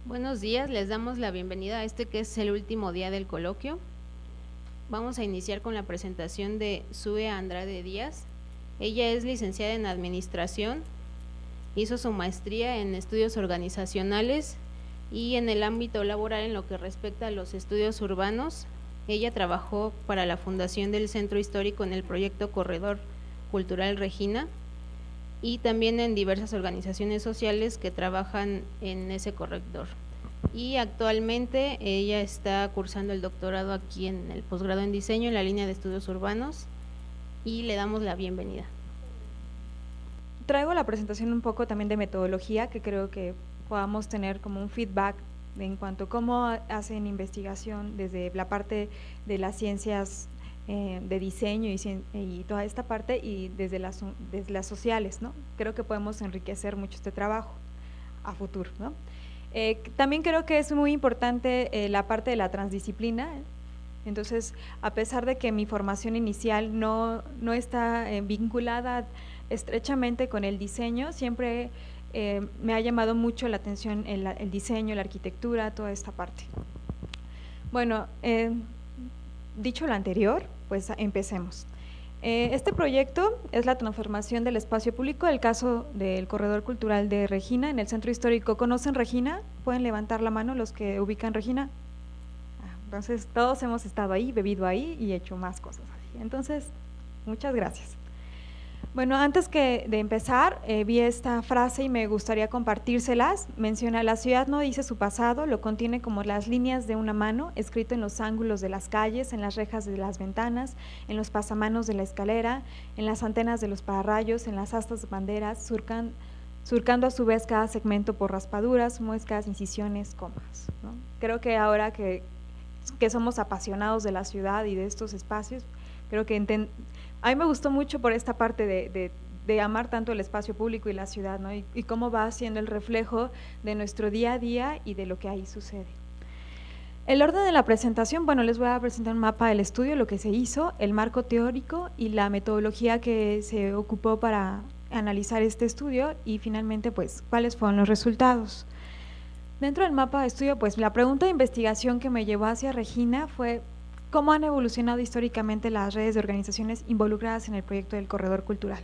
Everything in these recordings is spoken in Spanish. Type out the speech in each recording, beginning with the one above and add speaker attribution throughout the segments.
Speaker 1: Buenos días, les damos la bienvenida a este que es el último día del coloquio. Vamos a iniciar con la presentación de Sue Andrade Díaz. Ella es licenciada en Administración, hizo su maestría en Estudios Organizacionales y en el ámbito laboral en lo que respecta a los estudios urbanos. Ella trabajó para la Fundación del Centro Histórico en el proyecto Corredor Cultural Regina y también en diversas organizaciones sociales que trabajan en ese corredor. Y actualmente ella está cursando el doctorado aquí en el posgrado en diseño en la línea de estudios urbanos y le damos la bienvenida.
Speaker 2: Traigo la presentación un poco también de metodología, que creo que podamos tener como un feedback en cuanto a cómo hacen investigación desde la parte de las ciencias de diseño y toda esta parte, y desde las sociales, ¿no? Creo que podemos enriquecer mucho este trabajo a futuro, ¿no? También creo que es muy importante la parte de la transdisciplina. Entonces, a pesar de que mi formación inicial no está vinculada estrechamente con el diseño, siempre me ha llamado mucho la atención el diseño, la arquitectura, toda esta parte. Bueno, dicho lo anterior, pues empecemos. Este proyecto es la transformación del espacio público, el caso del Corredor Cultural de Regina en el Centro Histórico. ¿Conocen Regina? ¿Pueden levantar la mano los que ubican Regina? Entonces, todos hemos estado ahí, bebido ahí y hecho más cosas así. Entonces, muchas gracias. Bueno, antes de empezar, vi esta frase y me gustaría compartírselas. Menciona: la ciudad no dice su pasado, lo contiene como las líneas de una mano, escrito en los ángulos de las calles, en las rejas de las ventanas, en los pasamanos de la escalera, en las antenas de los pararrayos, en las astas de banderas, surcando a su vez cada segmento por raspaduras, muescas, incisiones, comas, ¿no? Creo que ahora que somos apasionados de la ciudad y de estos espacios, creo que a mí me gustó mucho por esta parte de amar tanto el espacio público y la ciudad, ¿no? Y cómo va siendo el reflejo de nuestro día a día y de lo que ahí sucede. El orden de la presentación, bueno, les voy a presentar un mapa del estudio, lo que se hizo, el marco teórico y la metodología que se ocupó para analizar este estudio y finalmente, pues, cuáles fueron los resultados. Dentro del mapa de estudio, pues, la pregunta de investigación que me llevó hacia Regina fue: ¿cómo han evolucionado históricamente las redes de organizaciones involucradas en el proyecto del Corredor Cultural?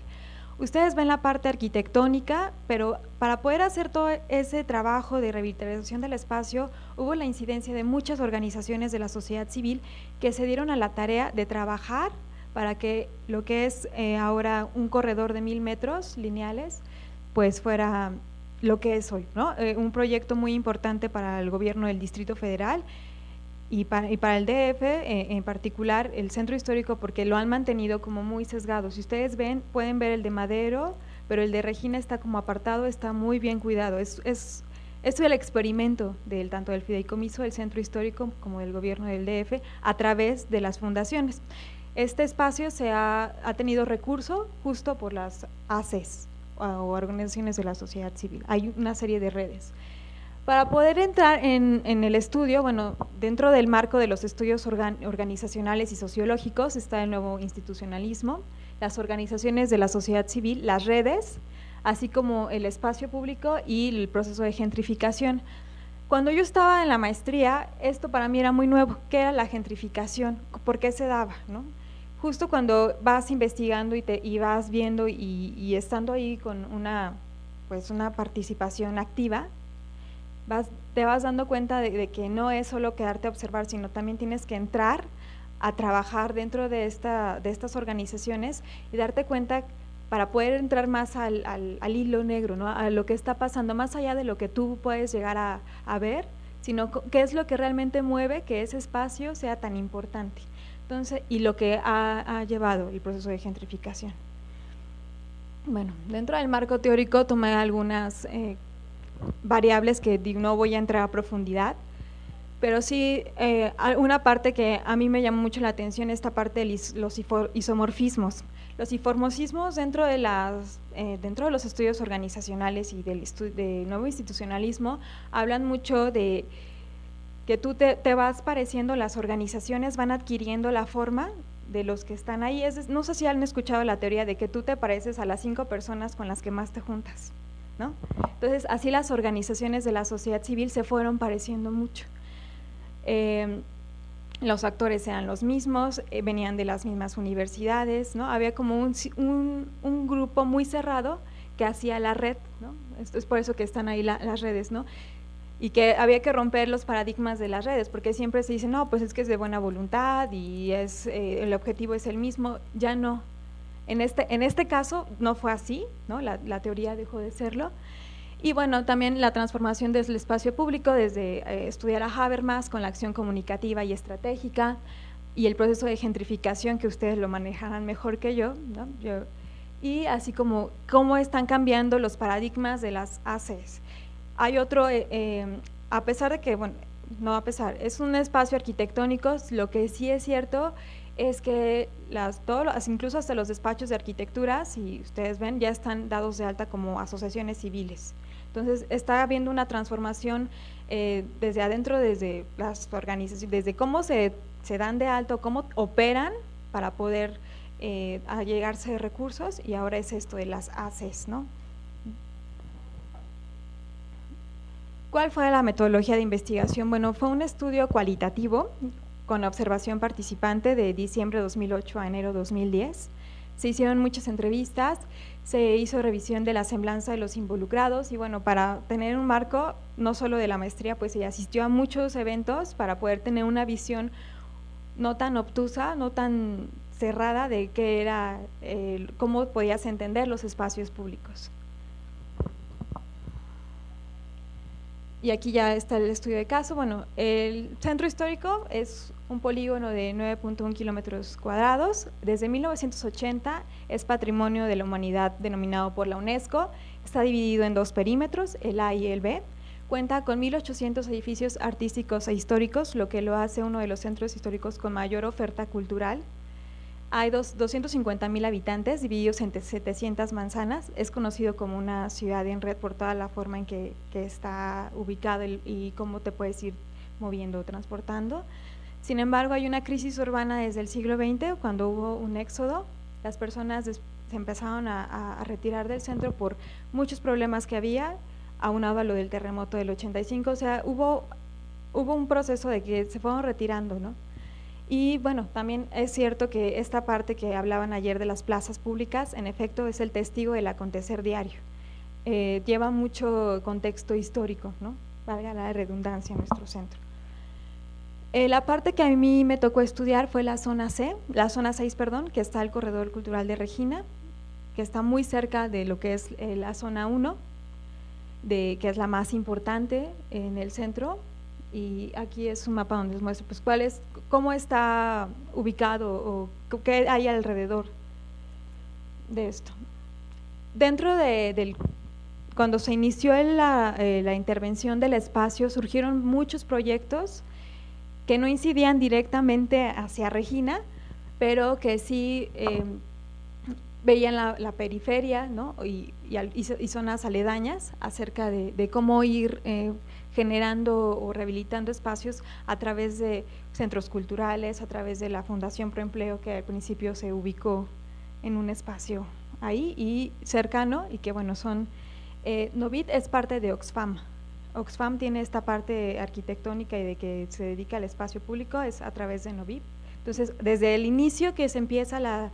Speaker 2: Ustedes ven la parte arquitectónica, pero para poder hacer todo ese trabajo de revitalización del espacio, hubo la incidencia de muchas organizaciones de la sociedad civil que se dieron a la tarea de trabajar para que lo que es ahora un corredor de 1000 metros lineales, pues fuera lo que es hoy, ¿no? Un proyecto muy importante para el gobierno del Distrito Federal y para el DF en particular, el centro histórico, porque lo han mantenido como muy sesgado. Si ustedes ven, pueden ver el de Madero, pero el de Regina está como apartado, está muy bien cuidado. Es el experimento tanto del fideicomiso del centro histórico como del gobierno del DF a través de las fundaciones. Este espacio ha tenido recurso justo por las ACES o organizaciones de la sociedad civil. Hay una serie de redes. Para poder entrar en el estudio, bueno, dentro del marco de los estudios organizacionales y sociológicos está el nuevo institucionalismo, las organizaciones de la sociedad civil, las redes, así como el espacio público y el proceso de gentrificación. Cuando yo estaba en la maestría, esto para mí era muy nuevo. ¿Qué era la gentrificación? ¿Por qué se daba, no? Justo cuando vas investigando y vas viendo y estando ahí con una participación activa, te vas dando cuenta de que no es solo quedarte a observar, sino también tienes que entrar a trabajar dentro de estas organizaciones y darte cuenta para poder entrar más al hilo negro, ¿no? A lo que está pasando, más allá de lo que tú puedes llegar a ver, sino qué es lo que realmente mueve que ese espacio sea tan importante. Entonces, y lo que ha llevado el proceso de gentrificación. Bueno, dentro del marco teórico tomé algunas variables que no voy a entrar a profundidad, pero sí una parte que a mí me llamó mucho la atención, esta parte de los isomorfismos. Los isomorfismos dentro de los estudios organizacionales y del nuevo institucionalismo hablan mucho de que tú te vas pareciendo, las organizaciones van adquiriendo la forma de los que están ahí. No sé si han escuchado la teoría de que tú te pareces a las 5 personas con las que más te juntas. ¿no? Entonces, así las organizaciones de la sociedad civil se fueron pareciendo mucho. Los actores eran los mismos, venían de las mismas universidades, ¿no? Había como un grupo muy cerrado que hacía la red, ¿no? Esto es por eso que están ahí las redes, ¿no? Y que había que romper los paradigmas de las redes, porque siempre se dice, no, pues es que es de buena voluntad y el objetivo es el mismo. Ya no. En este caso no fue así, ¿no? La teoría dejó de serlo. Y bueno, también la transformación del espacio público, desde estudiar a Habermas con la acción comunicativa y estratégica, y el proceso de gentrificación, que ustedes lo manejarán mejor que yo, ¿no? Y así como cómo están cambiando los paradigmas de las ACES. Hay otro, a pesar de que, bueno, no a pesar, es un espacio arquitectónico, lo que sí es cierto es que incluso hasta los despachos de arquitectura, si ustedes ven, ya están dados de alta como asociaciones civiles. Entonces, está habiendo una transformación desde adentro, desde las organizaciones, desde cómo se dan de alta, cómo operan para poder allegarse recursos, y ahora es esto de las ACES, ¿no? ¿Cuál fue la metodología de investigación? Bueno, fue un estudio cualitativo con observación participante de diciembre de 2008 a enero de 2010. Se hicieron muchas entrevistas, se hizo revisión de la semblanza de los involucrados y bueno, para tener un marco no solo de la maestría, pues ella asistió a muchos eventos para poder tener una visión no tan obtusa, no tan cerrada de qué era, cómo podías entender los espacios públicos. Y aquí ya está el estudio de caso. Bueno, el centro histórico es un polígono de 9.1 kilómetros cuadrados. Desde 1980 es Patrimonio de la Humanidad denominado por la UNESCO. Está dividido en dos perímetros, el A y el B. Cuenta con 1.800 edificios artísticos e históricos, lo que lo hace uno de los centros históricos con mayor oferta cultural. Hay 250.000 habitantes divididos en 700 manzanas. Es conocido como una ciudad en red por toda la forma en que está ubicado y cómo te puedes ir moviendo o transportando. Sin embargo, hay una crisis urbana desde el siglo XX, cuando hubo un éxodo. Las personas se empezaron a retirar del centro por muchos problemas que había, aunado a lo del terremoto del 85. O sea, hubo un proceso de que se fueron retirando, ¿no? Y bueno, también es cierto que esta parte que hablaban ayer de las plazas públicas, en efecto es el testigo del acontecer diario. Lleva mucho contexto histórico, ¿no? Valga la redundancia en nuestro centro. La parte que a mí me tocó estudiar fue la zona 6, perdón, que está el Corredor Cultural de Regina, que está muy cerca de lo que es la zona 1, que es la más importante en el centro. Y aquí es un mapa donde les muestro pues cómo está ubicado o qué hay alrededor de esto. Dentro cuando se inició la intervención del espacio, surgieron muchos proyectos que no incidían directamente hacia Regina, pero que sí veían la periferia, ¿no? y zonas aledañas acerca de cómo ir generando o rehabilitando espacios a través de centros culturales, a través de la Fundación Proempleo, que al principio se ubicó en un espacio ahí y cercano, y que bueno, Novit es parte de Oxfam. Oxfam tiene esta parte arquitectónica y de que se dedica al espacio público, es a través de Novit. Entonces, desde el inicio que se empieza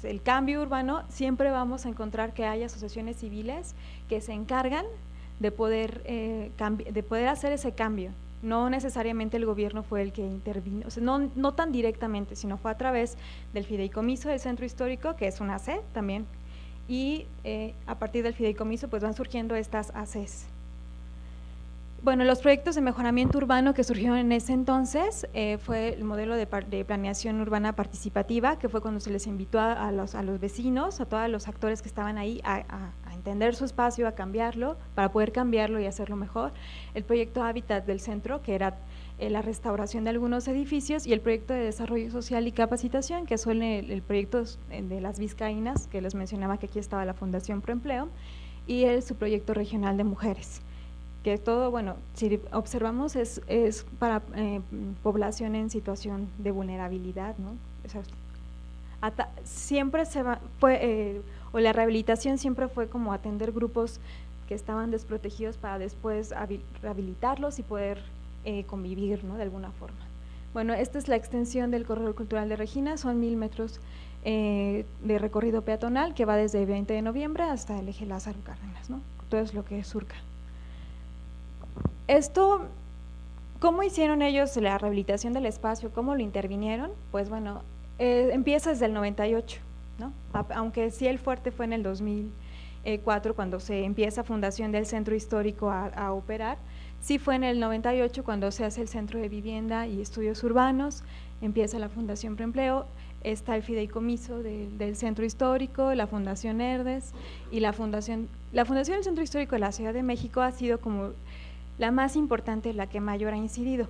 Speaker 2: el cambio urbano, siempre vamos a encontrar que hay asociaciones civiles que se encargan de poder hacer ese cambio. No necesariamente el gobierno fue el que intervino, o sea, no tan directamente, sino fue a través del fideicomiso del centro histórico, que es una AC también, y a partir del fideicomiso pues van surgiendo estas ACs. Bueno, los proyectos de mejoramiento urbano que surgieron en ese entonces fue el modelo de planeación urbana participativa, que fue cuando se les invitó a los vecinos, a todos los actores que estaban ahí a entender su espacio, a cambiarlo, para poder cambiarlo y hacerlo mejor. El proyecto Hábitat del centro, que era la restauración de algunos edificios, y el proyecto de desarrollo social y capacitación, que son el proyecto de las Vizcaínas, que les mencionaba que aquí estaba la Fundación Proempleo, y su proyecto regional de mujeres, que todo, bueno, si observamos es para población en situación de vulnerabilidad, ¿no? O sea, siempre o la rehabilitación siempre fue como atender grupos que estaban desprotegidos para después rehabilitarlos y poder convivir, ¿no?, de alguna forma. Bueno, esta es la extensión del Corredor Cultural de Regina, son 1000 metros de recorrido peatonal que va desde el 20 de noviembre hasta el eje Lázaro Cárdenas, ¿no? Todo es lo que surca. Esto, ¿cómo hicieron ellos la rehabilitación del espacio? ¿Cómo lo intervinieron? Pues bueno, empieza desde el 98, ¿no? Aunque sí el fuerte fue en el 2004 cuando se empieza fundación del centro histórico a operar. Sí fue en el 98 cuando se hace el Centro de Vivienda y Estudios Urbanos, empieza la Fundación Preempleo, está el fideicomiso del Centro Histórico, la Fundación Herdes y la Fundación del Centro Histórico de la Ciudad de México ha sido como la más importante, la que mayor ha incidido.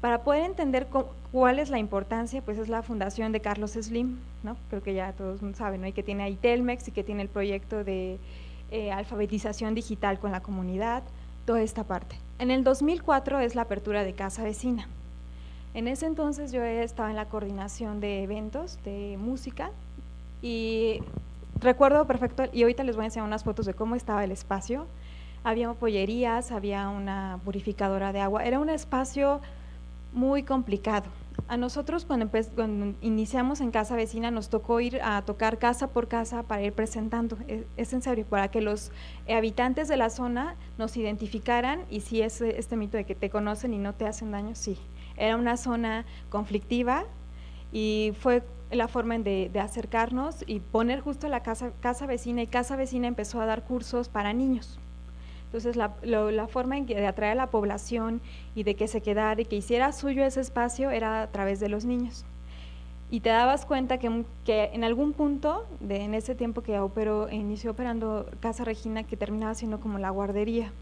Speaker 2: Para poder entender cuál es la importancia, pues es la fundación de Carlos Slim, ¿no? Creo que ya todos saben, ¿no? Y que tiene ahí Telmex y que tiene el proyecto de alfabetización digital con la comunidad, toda esta parte. En el 2004 es la apertura de Casa Vecina. En ese entonces yo estaba en la coordinación de eventos, de música, y recuerdo perfecto, y ahorita les voy a enseñar unas fotos de cómo estaba el espacio. Había pollerías, había una purificadora de agua, era un espacio muy complicado. A nosotros cuando iniciamos en Casa Vecina nos tocó ir a tocar casa por casa para ir presentando, es en serio, para que los habitantes de la zona nos identificaran y si es este mito de que te conocen y no te hacen daño, sí. Era una zona conflictiva y fue la forma de acercarnos y poner justo la casa vecina, y Casa Vecina empezó a dar cursos para niños. Entonces, la forma de atraer a la población y de que se quedara y que hiciera suyo ese espacio era a través de los niños. Y te dabas cuenta que en algún punto, en ese tiempo que inició operando Casa Regina, que terminaba siendo como la guardería,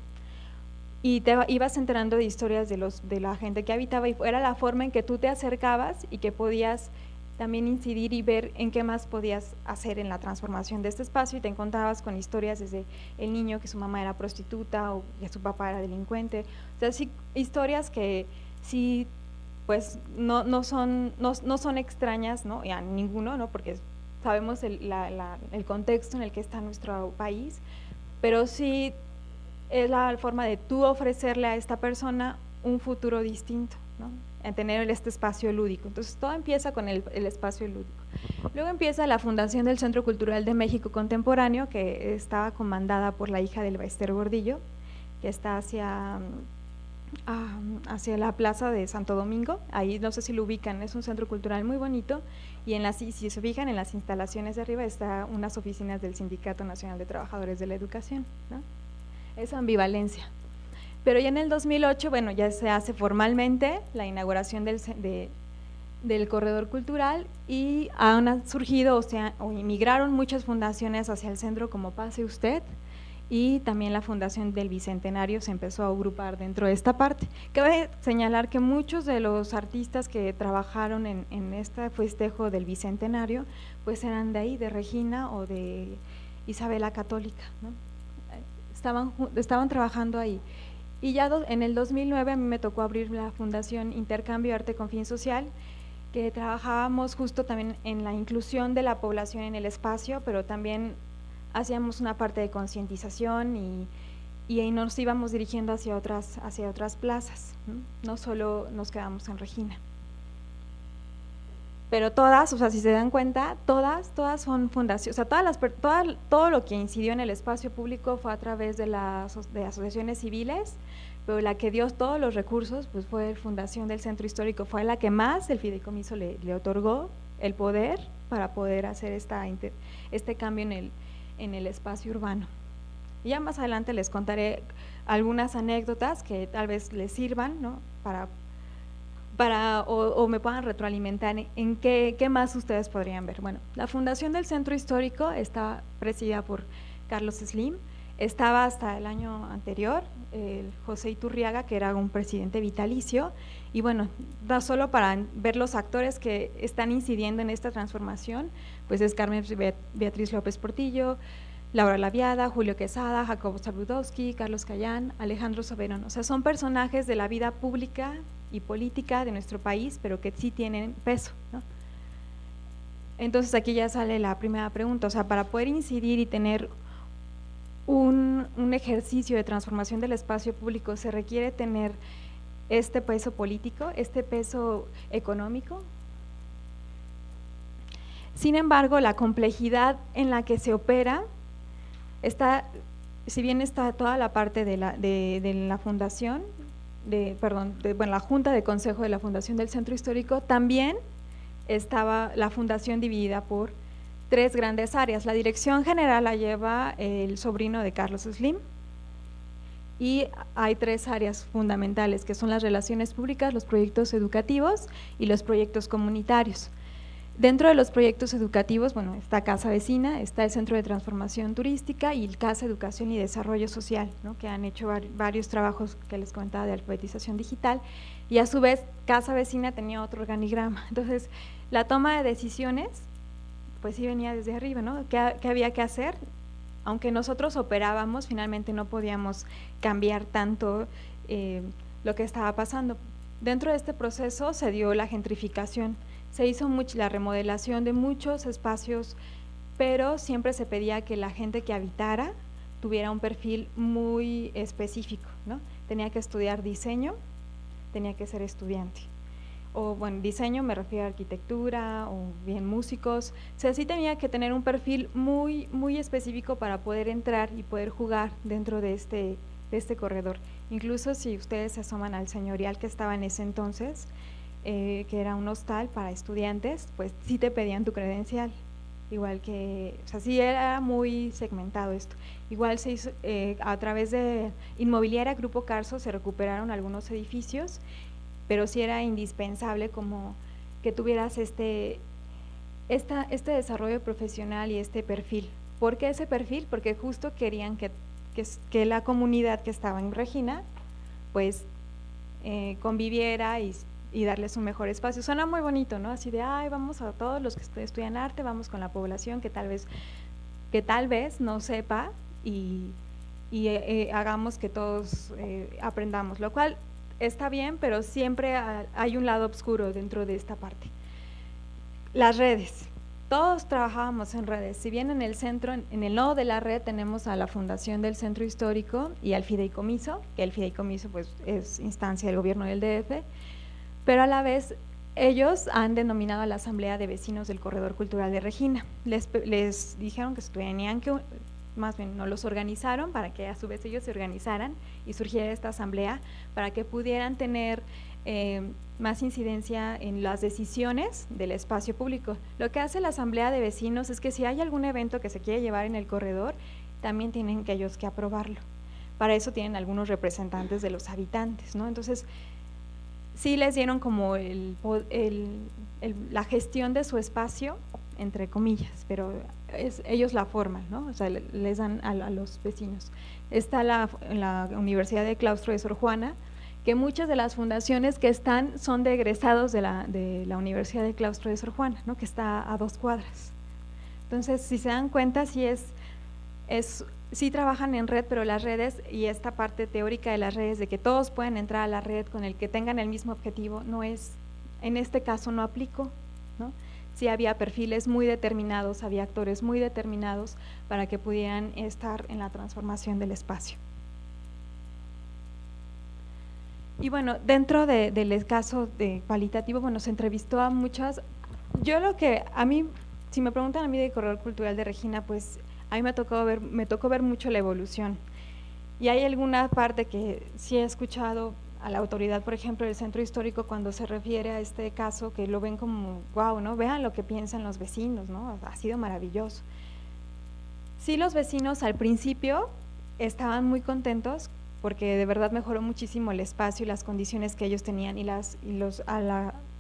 Speaker 2: y te ibas enterando de historias de la gente que habitaba, y era la forma en que tú te acercabas y que podías también incidir y ver en qué más podías hacer en la transformación de este espacio, y te encontrabas con historias desde el niño que su mamá era prostituta o que su papá era delincuente, o sea, sí, historias que sí, pues no son extrañas, ¿no?, a ninguno, ¿no?, porque sabemos el contexto en el que está nuestro país, pero sí es la forma de tú ofrecerle a esta persona un futuro distinto, ¿no?, en tener este espacio lúdico. Entonces todo empieza con el espacio lúdico. Luego empieza la fundación del Centro Cultural de México Contemporáneo, que estaba comandada por la hija del Ballester Gordillo, que está hacia la plaza de Santo Domingo. Ahí no sé si lo ubican, es un centro cultural muy bonito, y si se fijan en las instalaciones de arriba está unas oficinas del Sindicato Nacional de Trabajadores de la Educación, ¿no? Esa ambivalencia. Pero ya en el 2008, bueno, ya se hace formalmente la inauguración del corredor cultural, y han surgido, o inmigraron muchas fundaciones hacia el centro, como Pase Usted, y también la Fundación del Bicentenario se empezó a agrupar dentro de esta parte. Cabe señalar que muchos de los artistas que trabajaron en este festejo del Bicentenario, pues eran de ahí, de Regina o de Isabela Católica, ¿no? Estaban trabajando ahí. Y ya en el 2009 a mí me tocó abrir la Fundación Intercambio Arte con Fin Social, que trabajábamos justo también en la inclusión de la población en el espacio, pero también hacíamos una parte de concientización y ahí nos íbamos dirigiendo hacia otras plazas, ¿no? Solo nos quedamos en Regina. Pero todas, o sea, si se dan cuenta, todas son fundaciones, o sea, todo lo que incidió en el espacio público fue a través de asociaciones civiles, pero la que dio todos los recursos pues fue la Fundación del Centro Histórico, fue la que más el fideicomiso le otorgó el poder para poder hacer este cambio en el espacio urbano. Y ya más adelante les contaré algunas anécdotas que tal vez les sirvan, ¿no?, o me puedan retroalimentar en qué más ustedes podrían ver. Bueno, la fundación del Centro Histórico está presidida por Carlos Slim, estaba hasta el año anterior José Iturriaga, que era un presidente vitalicio, y bueno, solo para ver los actores que están incidiendo en esta transformación, pues es Carmen Beatriz López Portillo, Laura Laviada, Julio Quesada, Jacobo Zabudowski, Carlos Cayán, Alejandro Soberón, o sea, son personajes de la vida pública y política de nuestro país, pero que sí tienen peso, ¿no? Entonces aquí ya sale la primera pregunta, o sea, para poder incidir y tener un ejercicio de transformación del espacio público, ¿se requiere tener este peso político, este peso económico? Sin embargo, la complejidad en la que se opera está, si bien está toda la parte de la fundación, la Junta de Consejo de la Fundación del Centro Histórico, también estaba la fundación dividida por 3 grandes áreas. La dirección general la lleva el sobrino de Carlos Slim, y hay 3 áreas fundamentales, que son las relaciones públicas, los proyectos educativos y los proyectos comunitarios. Dentro de los proyectos educativos, bueno, está Casa Vecina, está el Centro de Transformación Turística y el Casa Educación y Desarrollo Social, ¿no?, que han hecho varios trabajos que les comentaba de alfabetización digital, y a su vez Casa Vecina tenía otro organigrama. Entonces, la toma de decisiones, pues sí venía desde arriba, ¿no? ¿Qué había que hacer? Aunque nosotros operábamos, finalmente no podíamos cambiar tanto lo que estaba pasando. Dentro de este proceso se dio la gentrificación, se hizo la remodelación de muchos espacios, pero siempre se pedía que la gente que habitara tuviera un perfil muy específico, ¿no? Tenía que estudiar diseño, tenía que ser estudiante. O bueno, diseño me refiero a arquitectura o bien músicos, o sea, sí tenía que tener un perfil muy, muy específico para poder entrar y poder jugar dentro de este corredor. Incluso si ustedes se asoman al señorial que estaba en ese entonces, que era un hostal para estudiantes, pues sí te pedían tu credencial, igual que, o sea, sí era muy segmentado esto. Igual se hizo, a través de Inmobiliaria Grupo Carso se recuperaron algunos edificios, pero sí era indispensable como que tuvieras este desarrollo profesional y este perfil. ¿Por qué ese perfil? Porque justo querían que la comunidad que estaba en Regina pues conviviera y darles un mejor espacio. Suena muy bonito, ¿no? Así de, ay, vamos a todos los que estudian arte, vamos con la población que tal vez no sepa y hagamos que todos aprendamos, lo cual está bien, pero siempre hay un lado oscuro dentro de esta parte. Las redes, todos trabajábamos en redes, si bien en el centro, en el nodo de la red tenemos a la Fundación del Centro Histórico y al Fideicomiso, que el Fideicomiso pues es instancia del gobierno del DF, pero a la vez ellos han denominado a la Asamblea de Vecinos del Corredor Cultural de Regina. Les dijeron que tenían que, más bien no los organizaron para que a su vez ellos se organizaran y surgiera esta asamblea para que pudieran tener más incidencia en las decisiones del espacio público. Lo que hace la Asamblea de Vecinos es que si hay algún evento que se quiere llevar en el corredor, también tienen que ellos que aprobarlo. Para eso tienen algunos representantes de los habitantes, ¿no? Entonces, sí les dieron como la gestión de su espacio, entre comillas, pero ellos la forman, ¿no? O sea, les dan a los vecinos. Está la Universidad de Claustro de Sor Juana, que muchas de las fundaciones que están son de egresados de la Universidad de Claustro de Sor Juana, ¿no?, que está a 2 cuadras. Entonces, si se dan cuenta, sí trabajan en red, pero las redes y esta parte teórica de las redes, de que todos pueden entrar a la red con el que tengan el mismo objetivo, no es, en este caso no aplicó, ¿no? Sí había perfiles muy determinados, había actores muy determinados para que pudieran estar en la transformación del espacio. Y bueno, dentro del caso de cualitativo, bueno, se entrevistó a muchas. Yo a mí, si me preguntan a mí de Corredor Cultural de Regina, pues a mí me tocó ver mucho la evolución. Y hay alguna parte que sí he escuchado a la autoridad, por ejemplo, del Centro Histórico, cuando se refiere a este caso, que lo ven como, wow, ¿no? Vean lo que piensan los vecinos, ¿no? Ha sido maravilloso. Sí, los vecinos al principio estaban muy contentos porque de verdad mejoró muchísimo el espacio y las condiciones que ellos tenían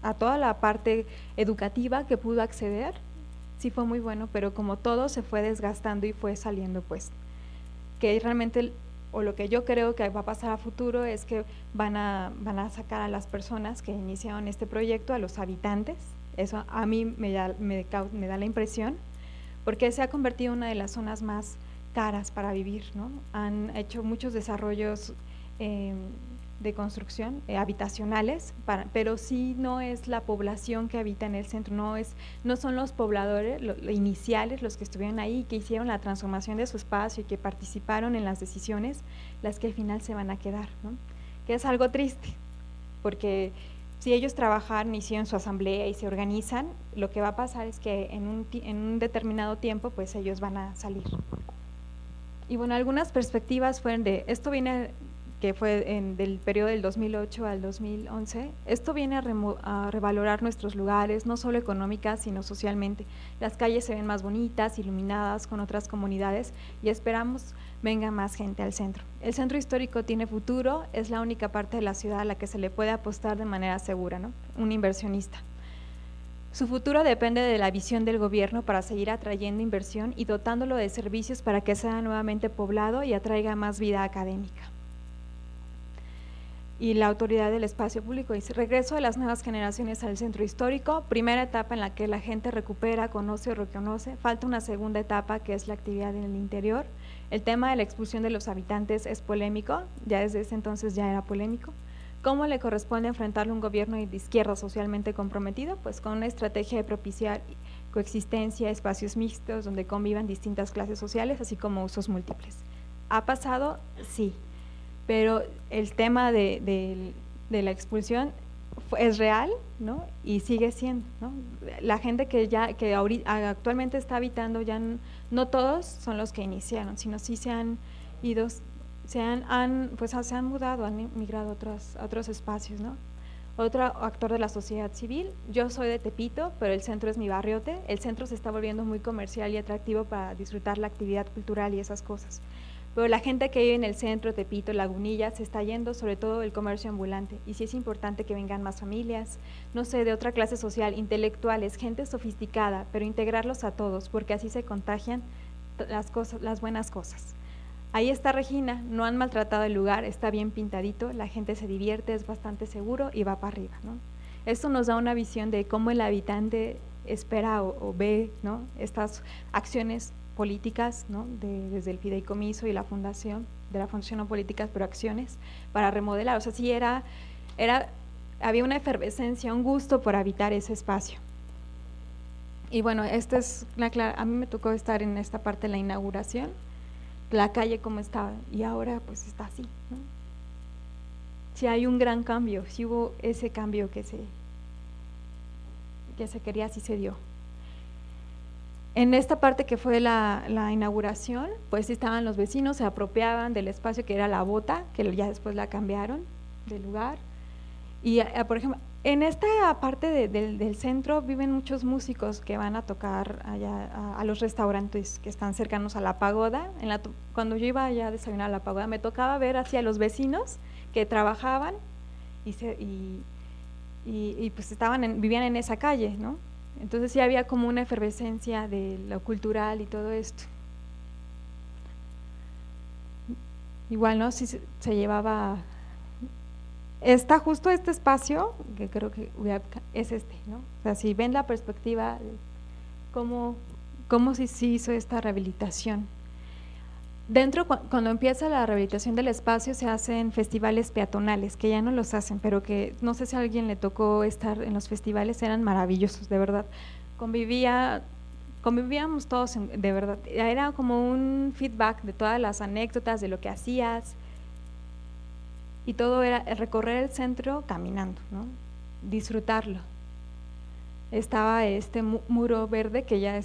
Speaker 2: a toda la parte educativa que pudo acceder, sí fue muy bueno, pero como todo se fue desgastando y fue saliendo, pues, que realmente, o lo que yo creo que va a pasar a futuro es que van a sacar a las personas que iniciaron este proyecto, a los habitantes. Eso a mí me da la impresión, porque se ha convertido en una de las zonas más caras para vivir, ¿no? Han hecho muchos desarrollos de construcción habitacionales, pero sí no es la población que habita en el centro, no son los pobladores iniciales los que estuvieron ahí, que hicieron la transformación de su espacio y que participaron en las decisiones, las que al final se van a quedar, ¿no? Que es algo triste, porque si ellos trabajaron, hicieron su asamblea y se organizan, lo que va a pasar es que en un determinado tiempo pues ellos van a salir. Y bueno, algunas perspectivas fueron esto viene, que fue del periodo del 2008 al 2011, esto viene a revalorar nuestros lugares, no solo económicas, sino socialmente. Las calles se ven más bonitas, iluminadas con otras comunidades y esperamos venga más gente al centro. El centro histórico tiene futuro, es la única parte de la ciudad a la que se le puede apostar de manera segura, ¿no? Un inversionista. Su futuro depende de la visión del gobierno para seguir atrayendo inversión y dotándolo de servicios para que sea nuevamente poblado y atraiga más vida académica. Y la autoridad del espacio público dice: regreso de las nuevas generaciones al centro histórico, primera etapa en la que la gente recupera, conoce o reconoce, falta una segunda etapa que es la actividad en el interior. El tema de la expulsión de los habitantes es polémico, ya desde ese entonces ya era polémico. ¿Cómo le corresponde enfrentarlo a un gobierno de izquierda socialmente comprometido? Pues con una estrategia de propiciar coexistencia, espacios mixtos donde convivan distintas clases sociales, así como usos múltiples. ¿Ha pasado? Sí, pero el tema de la expulsión es real, ¿no? Y sigue siendo, ¿no? La gente que ahorita, actualmente está habitando, ya no todos son los que iniciaron, sino sí se han ido, se han mudado, han migrado a otros espacios, ¿no? Otro actor de la sociedad civil: yo soy de Tepito, pero el centro es mi barriote. El centro se está volviendo muy comercial y atractivo para disfrutar la actividad cultural y esas cosas. Pero la gente que vive en el centro, Tepito, Lagunilla, se está yendo, sobre todo el comercio ambulante, y sí es importante que vengan más familias, no sé, de otra clase social, intelectuales, gente sofisticada, pero integrarlos a todos, porque así se contagian las buenas cosas. Ahí está Regina, no han maltratado el lugar, está bien pintadito, la gente se divierte, es bastante seguro y va para arriba, ¿no? Esto nos da una visión de cómo el habitante espera o ve, ¿no?, estas acciones políticas, ¿no?, desde el fideicomiso y la fundación, de la fundación no políticas, pero acciones para remodelar. O sea, sí había una efervescencia, un gusto por habitar ese espacio. Y bueno, a mí me tocó estar en esta parte de la inauguración, la calle como estaba, y ahora pues está así, ¿no? Sí hay un gran cambio, sí hubo ese cambio que se quería, sí se dio. En esta parte que fue la inauguración, pues estaban los vecinos, se apropiaban del espacio que era la bota, que ya después la cambiaron de lugar. Y por ejemplo, en esta parte del centro viven muchos músicos que van a tocar allá a los restaurantes que están cercanos a la pagoda. Cuando yo iba allá a desayunar a la pagoda, me tocaba ver hacia los vecinos que trabajaban y pues vivían en esa calle, ¿no? Entonces sí había como una efervescencia de lo cultural y todo esto. Igual, ¿no? Sí se llevaba… Está justo este espacio, que creo que es ¿no? O sea, si ven la perspectiva de cómo se hizo esta rehabilitación. Dentro, cuando empieza la rehabilitación del espacio, se hacen festivales peatonales, que ya no los hacen, pero que no sé si a alguien le tocó estar en los festivales, eran maravillosos, de verdad. Convivíamos todos, de verdad. Era como un feedback de todas las anécdotas, de lo que hacías, y todo era recorrer el centro caminando, ¿no? Disfrutarlo. Estaba este muro verde que ya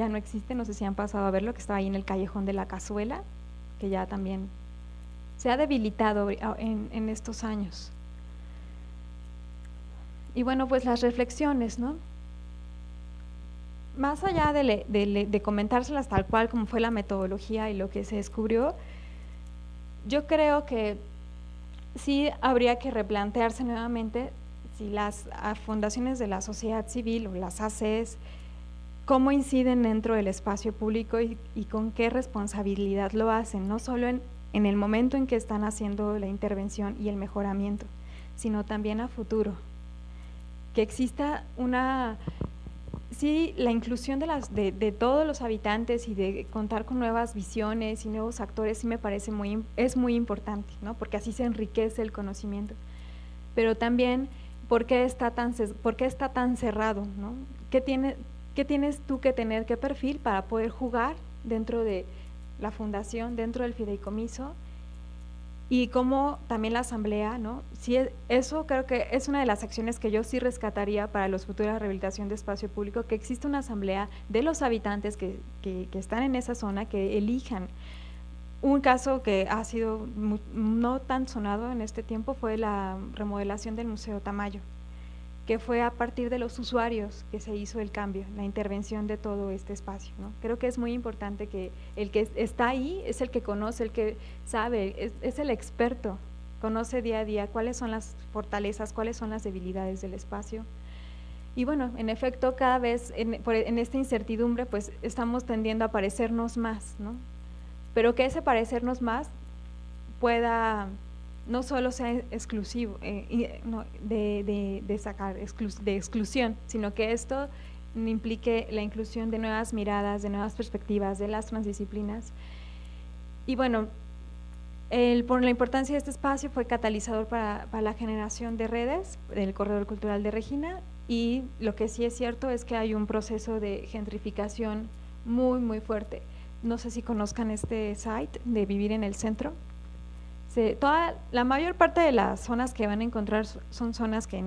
Speaker 2: no existe, no sé si han pasado a verlo, que estaba ahí en el callejón de la Cazuela, que ya también se ha debilitado en estos años. Y bueno, pues las reflexiones, ¿no? Más allá de comentárselas tal cual como fue la metodología y lo que se descubrió, yo creo que sí habría que replantearse nuevamente si las fundaciones de la sociedad civil o las ACES, cómo inciden dentro del espacio público y con qué responsabilidad lo hacen, no solo en el momento en que están haciendo la intervención y el mejoramiento, sino también a futuro. Que exista sí, la inclusión de todos los habitantes y de contar con nuevas visiones y nuevos actores sí me parece es muy importante, ¿no? Porque así se enriquece el conocimiento. Pero también, ¿por qué está tan cerrado, ¿no? ¿Qué tienes tú que tener, qué perfil para poder jugar dentro de la fundación, dentro del fideicomiso? Y como también la asamblea, ¿no? Sí, eso creo que es una de las acciones que yo sí rescataría para los futuras rehabilitación de espacio público, que existe una asamblea de los habitantes que están en esa zona, que elijan. Un caso que ha sido no tan sonado en este tiempo fue la remodelación del Museo Tamayo, que fue a partir de los usuarios que se hizo el cambio, la intervención de todo este espacio, ¿no? Creo que es muy importante que el que está ahí es el que conoce, el que sabe, es el experto, conoce día a día cuáles son las fortalezas, cuáles son las debilidades del espacio. Y bueno, en efecto, cada vez en esta incertidumbre pues estamos tendiendo a parecernos más, ¿no? Pero que ese parecernos más pueda no solo sea exclusivo de exclusión, sino que esto implique la inclusión de nuevas miradas, de nuevas perspectivas, de las transdisciplinas. Y bueno, por la importancia de este espacio fue catalizador para la generación de redes del Corredor Cultural de Regina, y lo que sí es cierto es que hay un proceso de gentrificación muy fuerte. No sé si conozcan este site de Vivir en el Centro. La mayor parte de las zonas que van a encontrar son zonas que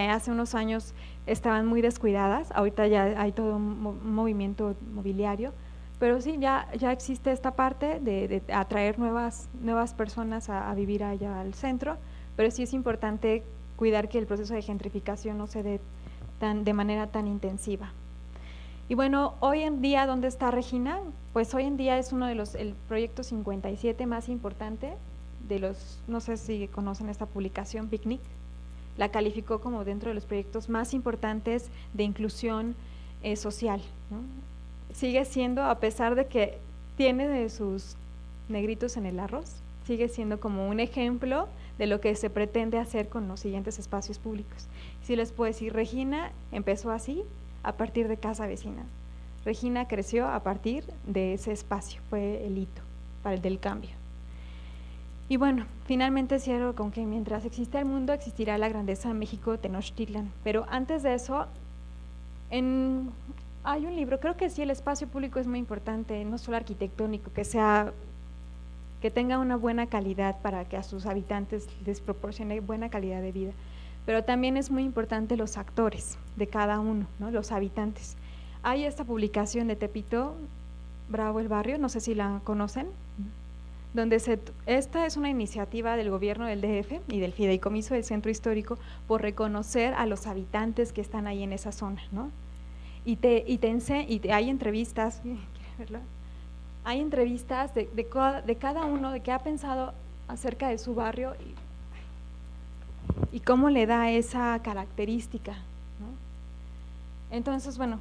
Speaker 2: hace unos años estaban muy descuidadas, ahorita ya hay todo un movimiento mobiliario, pero sí, ya existe esta parte de atraer nuevas personas a vivir allá al centro, pero sí es importante cuidar que el proceso de gentrificación no se dé de manera tan intensiva. Y bueno, hoy en día, ¿dónde está Regina? Pues hoy en día es uno de el proyecto 57 más importante de los, no sé si conocen esta publicación, Picnic, la calificó como dentro de los proyectos más importantes de inclusión social, ¿no? Sigue siendo, a pesar de que tiene de sus negritos en el arroz, sigue siendo como un ejemplo de lo que se pretende hacer con los siguientes espacios públicos. Si les puedo decir, Regina empezó así, a partir de Casa Vecina. Regina creció a partir de ese espacio, fue el hito para el del cambio. Y bueno, finalmente cierro con que mientras exista el mundo, existirá la grandeza de México, Tenochtitlan. Pero antes de eso, hay un libro, creo que sí, el espacio público es muy importante, no solo arquitectónico, que tenga una buena calidad para que a sus habitantes les proporcione buena calidad de vida, pero también es muy importante los actores de cada uno, ¿no? Los habitantes. Hay esta publicación de Tepito Bravo el Barrio, no sé si la conocen, donde esta es una iniciativa del gobierno del DF y del Fideicomiso del Centro Histórico por reconocer a los habitantes que están ahí en esa zona, ¿no? Y hay entrevistas, hay entrevistas de cada uno, de qué ha pensado acerca de su barrio y cómo le da esa característica, ¿no? Entonces, bueno,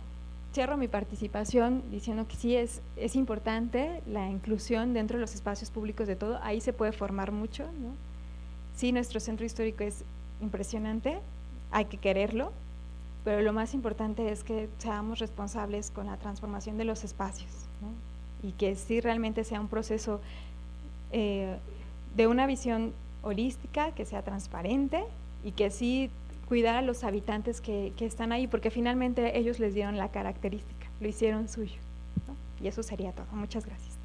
Speaker 2: cierro mi participación diciendo que sí es importante la inclusión dentro de los espacios públicos de todo, ahí se puede formar mucho, ¿no? Sí, nuestro centro histórico es impresionante, hay que quererlo, pero lo más importante es que seamos responsables con la transformación de los espacios, ¿no? Y que sí realmente sea un proceso de una visión holística, que sea transparente y que sí cuidar a los habitantes que están ahí, porque finalmente ellos les dieron la característica, lo hicieron suyo, ¿no? Y eso sería todo. Muchas gracias.